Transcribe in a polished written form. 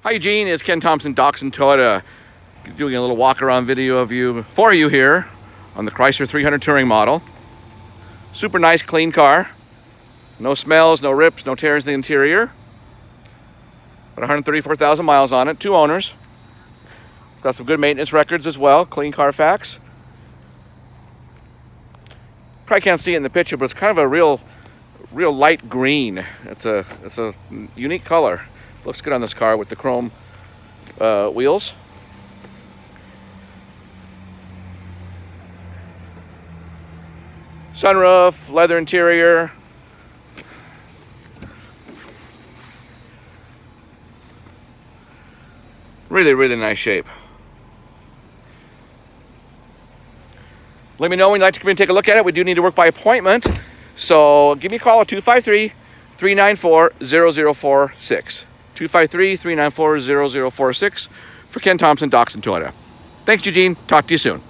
Hi Eugene, it's Ken Thompson, Doxon Toyota, doing a little walk around video for you here on the Chrysler 300 Touring model. Super nice, clean car. No smells, no rips, no tears in the interior. About 134,000 miles on it, 2 owners. It's got some good maintenance records as well, clean Carfax. Probably can't see it in the picture, but it's kind of a real light green. It's a unique color. Looks good on this car with the chrome wheels. Sunroof, leather interior. Really nice shape. Let me know when you'd like to come in and take a look at it. We do need to work by appointment. So give me a call at 253-394-0046. 253-394-0046 for Ken Thompson, Doxon Toyota. Thanks, Eugene. Talk to you soon.